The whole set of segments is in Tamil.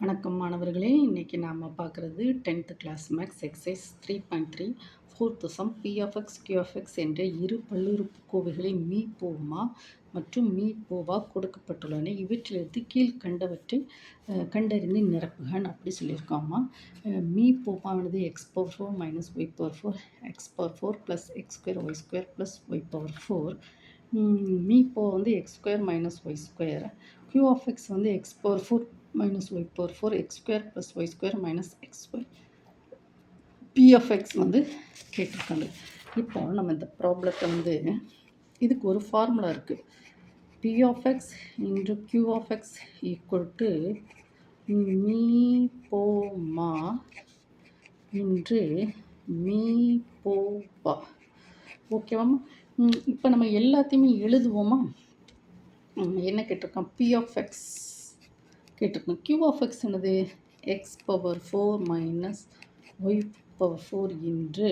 வணக்கம் மாணவர்களே, இன்றைக்கி நாம் பார்க்குறது 10th class maths exercise 3.3 fourth sum p of x q of x என்ற இரு பல்லுறுப்புக்கோவைகளை மீ போமா மற்றும் மீ போவா கொடுக்கப்பட்டுள்ளன. இவற்றிலிருந்து கீழ்கண்டவற்றை கண்டறிந்து நிரப்புகன்னு அப்படி சொல்லியிருக்காமா. மீ போவானது x power 4 minus y power 4 x power 4 plus x square y square plus y power 4. மீ போ வந்து x square minus y square. Q of x வந்து x power 4 minus y power 4 x square plus y square minus x square. p of x வந்து கேட்டிருக்காங்க. இப்போ நம்ம இந்த ப்ராப்ளத்தை வந்து இதுக்கு ஒரு ஃபார்முலா இருக்குது. p of x into q of x equal to me போமா இன்று மீ போவா. ஓகேவாம்மா? இப்போ நம்ம எல்லாத்தையுமே எழுதுவோமா? என்ன கேட்டிருக்கோம்? p of x கேட்டிருக்கோம். q of x என்னது? x power 4 minus y power 4 into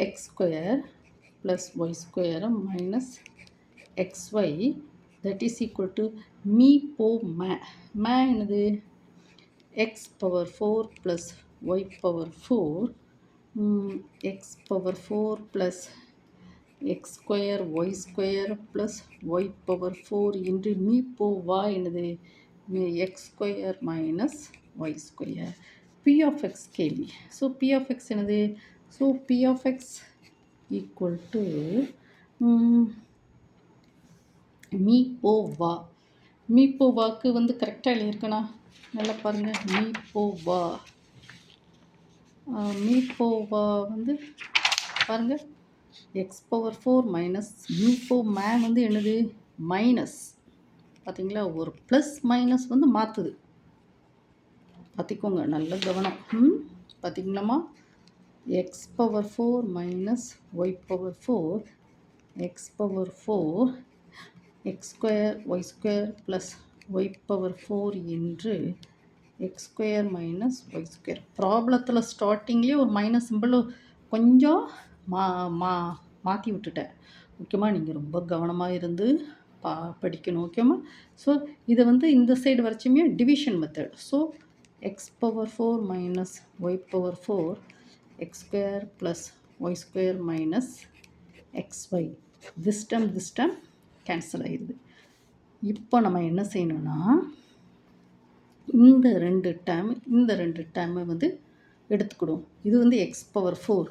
x square plus y square minus x y that is equal to மீ போ மே என்னது? X power 4 plus y power 4 x power 4 plus x square y square plus y power 4 into me போ வா என்னது? x square minus y square. p of x கேள்வி. ஸோ p of x என்னது? So p of x equal to me போ வா. மீ போ வாக்கு வந்து கரெக்டாக எழுதியிருக்கணா? நல்லா பாருங்கள். மீ போ வா வந்து பாருங்கள். எக்ஸ் பவர் 4 மைனஸ் மீ போ மே வந்து என்னது? மைனஸ். பார்த்திங்களா? ஒரு ப்ளஸ் மைனஸ் வந்து மாற்றுது. பார்த்திக்கோங்க, நல்ல கவனம். பார்த்திங்களாம்மா? X power 4 minus y power 4 x power 4 x square y square plus y power 4 into x square minus y square. ப்ராப்ளத்தில் ஸ்டார்டிங்லேயே ஒரு மைனஸ் சிம்பிள் கொஞ்சம் மாற்றி விட்டுட்டேன். முக்கியமாக நீங்கள் ரொம்ப கவனமாக இருந்து படிக்கணும். ஓகேம்மா? ஸோ இதை வந்து இந்த சைடு வரைச்சுமே division method. So x power 4 minus y power 4 x square plus y square minus x y. This term cancel ஆகிடுது. இப்போ நம்ம என்ன செய்யணும்னா இந்த ரெண்டு டேர்மை வந்து எடுத்துக்கிடுவோம். இது வந்து எக்ஸ் பவர் 4,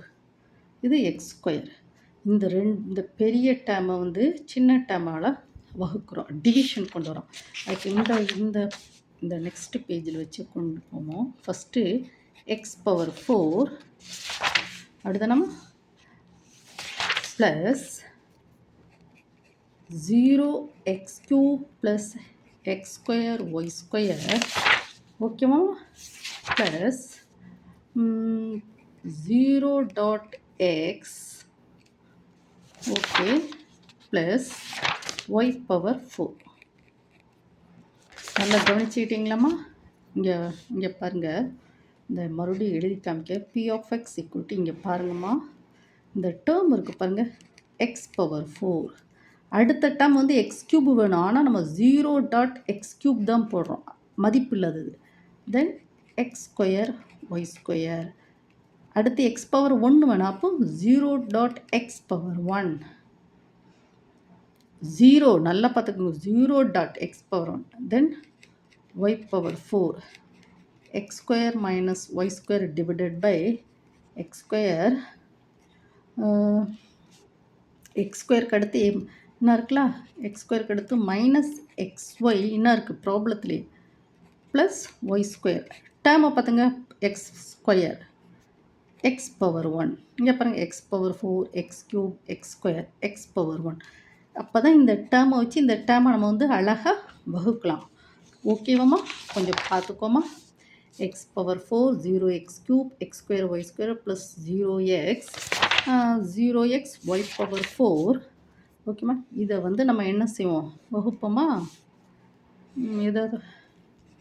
இது எக்ஸ் ஸ்கொயர். இந்த பெரிய டேர்மை வந்து சின்ன டேர்மால் வகுக்கிறோம், டிவிஷன் கொண்டு வரோம். அதுக்கு இந்த நெக்ஸ்ட் பேஜில் வச்சு கொண்டு போவோம். ஃபஸ்ட்டு எக்ஸ் பவர் 4, அடுத்த நம்ம plus 0x cube plus x square y square. ஓகேவா? Plus 0.x okay plus y power 4. நல்லா கவனிச்சுக்கிட்டிங்களாம்மா? இங்கே பாருங்கள். இந்த மறுபடியும் எழுதி காமிக்க p of x equal to இங்கே பாருங்கம்மா. இந்த டேர்ம் இருக்குது பாருங்கள், எக்ஸ் பவர் 4. அடுத்த டேர்ம் வந்து எக்ஸ் க்யூப் வேணும். ஆனால் நம்ம 0.x க்யூப் தான் போடுறோம், மதிப்பு இல்லாதது. தென் எக்ஸ் ஸ்கொயர் ஒய் ஸ்கொயர். அடுத்து எக்ஸ் பவர் 1 வேணும். அப்போ 0.x பவர் 1 0. நல்லா பார்த்துக்கோங்க. 0.x power 1. Then y power 4 x square minus y square divided by x square. X ஸ்கொயருக்கு அடுத்து என்ன இருக்கலாம்? எக்ஸ் ஸ்கொயருக்கு அடுத்து மைனஸ் எக்ஸ்ஒய் என்ன இருக்குது ப்ராப்ளத்துலேயே, ப்ளஸ் ஒய் ஸ்கொயர். டேர்மை பார்த்துங்க, எக்ஸ் ஸ்கொயர் எக்ஸ் பவர் 1. இங்கே பாருங்கள், X power 4 X cube x square X power 1. அப்போ தான் இந்த டேர்மை வச்சு இந்த டேர்மை நம்ம வந்து அழகாக வகுக்கலாம். ஓகேவாம்மா? கொஞ்சம் பார்த்துக்கோமா. X power 4 0x cube x square y square plus 0x y power 4. ஓகேம்மா? இதை வந்து நம்ம என்ன செய்வோம்? வகுப்போமா? ஏதாவது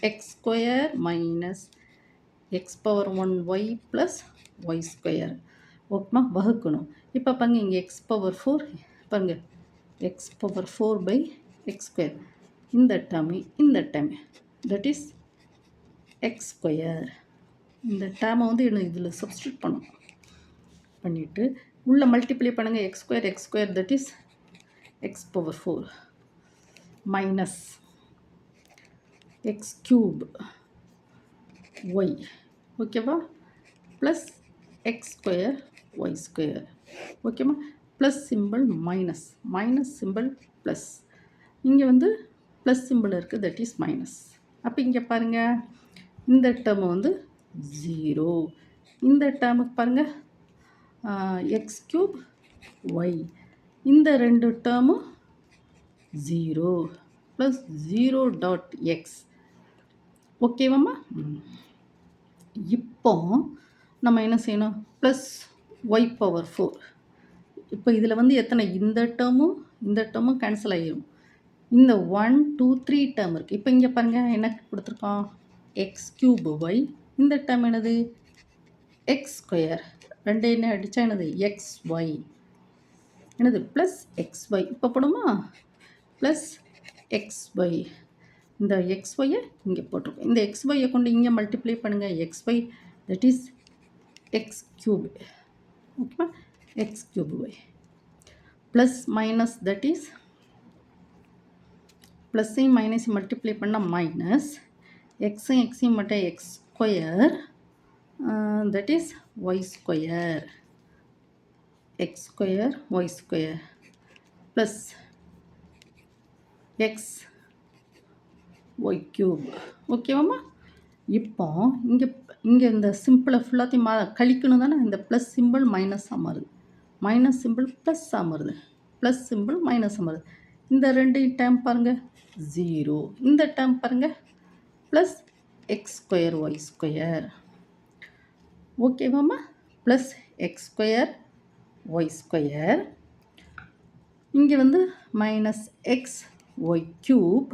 x square minus x power 1 y plus y square. ஓகேம்மா? வகுக்கணும். இப்போ பாருங்க, இங்கே எக்ஸ் பவர் 4 பாருங்க, x power 4 by x square. இந்த term that is x square. இந்த டேர்மை வந்து என்ன இதில் சப்ஸ்டியூட் பண்ணணும். பண்ணிவிட்டு உள்ளே மல்டிப்ளை பண்ணுங்கள். X square that is x power 4 minus x cube y, ஓகேவா, plus x square y square, ஓகேவா, plus simple minus simple plus, இங்கே வந்து ப்ளஸ் சிம்பிள் இருக்குது தட் இஸ் மைனஸ். அப்போ இங்கே பாருங்கள், இந்த டேர்மு வந்து 0, இந்த டேர்முக்கு பாருங்கள் எக்ஸ் க்யூப் ஒய், இந்த ரெண்டு டேர்மும் 0 ப்ளஸ் 0 டாட் எக்ஸ், ஓகேவாம்மா. இப்போ நம்ம என்ன செய்யணும், ப்ளஸ் ஒய் பவர் 4. இப்போ இதில் வந்து எத்தனை, இந்த டேர்மும் கேன்சல் ஆகிடும். இந்த 1 2 3 டேர்ம் இருக்குது. இப்போ இங்கே பாருங்கள் என்ன கொடுத்துருக்கோம், எக்ஸ் க்யூப் ஒய், இந்த டேர்ம் என்னது எக்ஸ் ஸ்கொயர், ரெண்டு என்ன அடித்தா என்னது எக்ஸ் ஒய், என்னது ப்ளஸ் எக்ஸ் ஒய். இப்போ போடுமா ப்ளஸ் எக்ஸ் ஒய், இந்த எக்ஸ் ஒய்யை இங்கே போட்டிருக்கோம். இந்த எக்ஸ் ஒய்யை கொண்டு இங்கே மல்டிப்ளை பண்ணுங்கள். X y that is x cube, ஓகேவா, x cube y plus minus that is ப்ளஸ்ஸையும் மைனஸையும் மல்டிப்ளை பண்ணால் மைனஸ், எக்ஸையும் மட்டும் x square that is y square, x square y square plus x y cube, ஓகேவாம்மா. இப்போ இங்கே இந்த சிம்பிளை ஃபுல்லாத்தையும் கழிக்கணும் தானே. இந்த ப்ளஸ் சிம்பிள் மைனஸாக மாறுது, மைனஸ் சிம்பிள் ப்ளஸ்ஸாக மாறுது, ப்ளஸ் சிம்பிள் மைனஸாக மாறுது. இந்த ரெண்டு டேர்ம் பாருங்கள் 0, இந்த டேர்ம் பாருங்கள் plus x square y square, ஓகேவாம்மா, plus x square y square. இங்கே வந்து மைனஸ் எக்ஸ் ஒய் க்யூப்,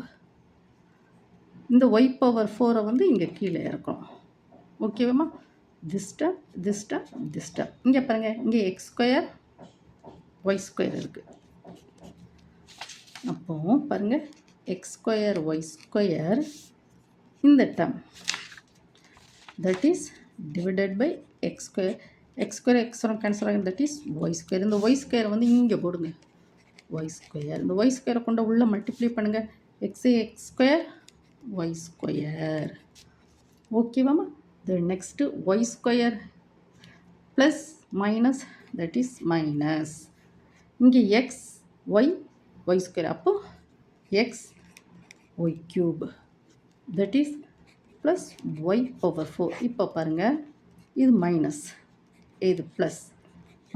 இந்த ஒய் பவர் 4 வந்து இங்கே கீழே இறக்கணும், ஓகேவாம்மா. திஸ் டேர்ம் இங்கே பாருங்கள், இங்கே எக்ஸ் ஸ்கொயர் ஒய் ஸ்கொயர் இருக்குது. அப்போது பாருங்கள் எக்ஸ் ஸ்கொயர் ஒய் ஸ்கொயர், இந்த term that is divided by x square, x cancel ஆகும் தட் இஸ் ஒய் ஸ்கொயர். இந்த ஒய் ஸ்கொயர் வந்து இங்கே போடுங்க ஒய் ஸ்கொயர், இந்த ஒய் ஸ்கொயரை கொண்டு உள்ளே மல்டிப்ளை பண்ணுங்கள். எக்ஸ் ஸ்கொயர் ஒய் ஸ்கொயர், ஓகேவாம்மா. The next y square plus minus that is minus, இங்கே எக்ஸ் ஒய் ஸ்கொயர், அப்போது x y cube that is plus y power 4. இப்போ பாருங்கள் இது மைனஸ், இது plus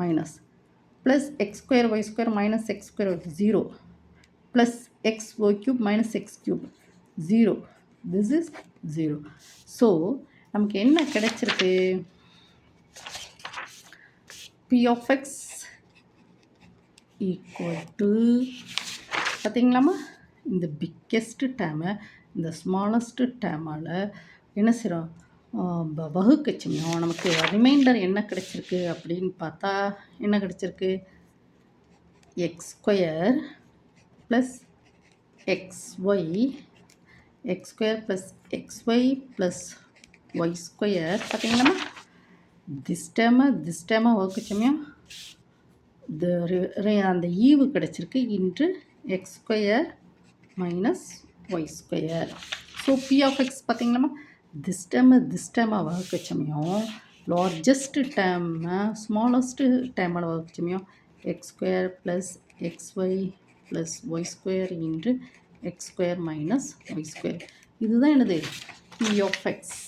minus, plus x square y square minus x square 0 plus x y cube minus x cube 0, this is 0. So நமக்கு என்ன கிடைச்சிருக்கு, p of x equal to, பார்த்தீங்களாம்மா, இந்த பிக்கெஸ்ட்டு டேமை இந்த ஸ்மாலஸ்ட்டு டேமால் என்ன செய்கிறோம் வகுக்கச்சோம். நமக்கு ரிமைண்டர் என்ன கிடைச்சிருக்கு அப்படின்னு பார்த்தா என்ன கிடைச்சிருக்கு, x square plus x square plus x y plus y square. பார்த்தீங்களாம்மா, திஸ் டேமாக வகுக்கச்சோம், அந்த ஈவு கிடச்சிருக்கு into x square minus y square. So p of x பார்த்தீங்களாம்மா, திஸ் டேமாக வகுக்கச்சமயம் லார்ஜஸ்ட்டு டேமை ஸ்மாலஸ்ட்டு டேமோட வகுக்கச்சமயம் x square plus x y plus y square into x square minus y square. இதுதான் என்னது பி ஆஃப் எக்ஸ்.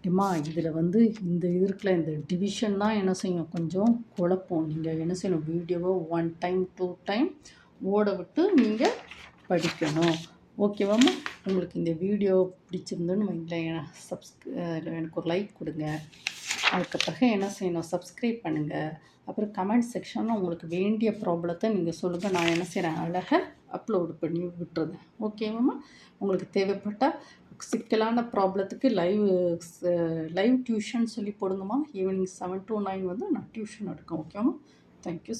ஏம்மா இதில் வந்து இந்த இருக்குல்ல, இந்த டிவிஷன் தான் என்ன செய்யணும், கொஞ்சம் குழப்பம். நீங்கள் என்ன செய்யணும், வீடியோவை 1 டைம் 2 டைம் ஓட விட்டு நீங்கள் படிக்கணும், ஓகேவாம்மா. உங்களுக்கு இந்த வீடியோ பிடிச்சிருந்துன்னு வைங்களேன், எனக்கு ஒரு லைக் கொடுங்க. அதுக்கு பிறகு என்ன செய்யணும், சப்ஸ்கிரைப் பண்ணுங்கள். அப்புறம் கமெண்ட் செக்ஷனில் உங்களுக்கு வேண்டிய ப்ராப்ளத்தை நீங்கள் சொல்லுங்கள், நான் என்ன செய்கிறேன் அழகாக அப்லோடு பண்ணி விட்டுறேன், ஓகேவாம்மா. உங்களுக்கு தேவைப்பட்டால் சிக்கலான ப்ராப்ளத்துக்கு லைவ் டியூஷன் சொல்லி போடுங்கம்மா. ஈவினிங் 7 to 9 வந்து நான் டியூஷன் எடுக்கேன், ஓகேவாம்மா. தேங்க்யூ.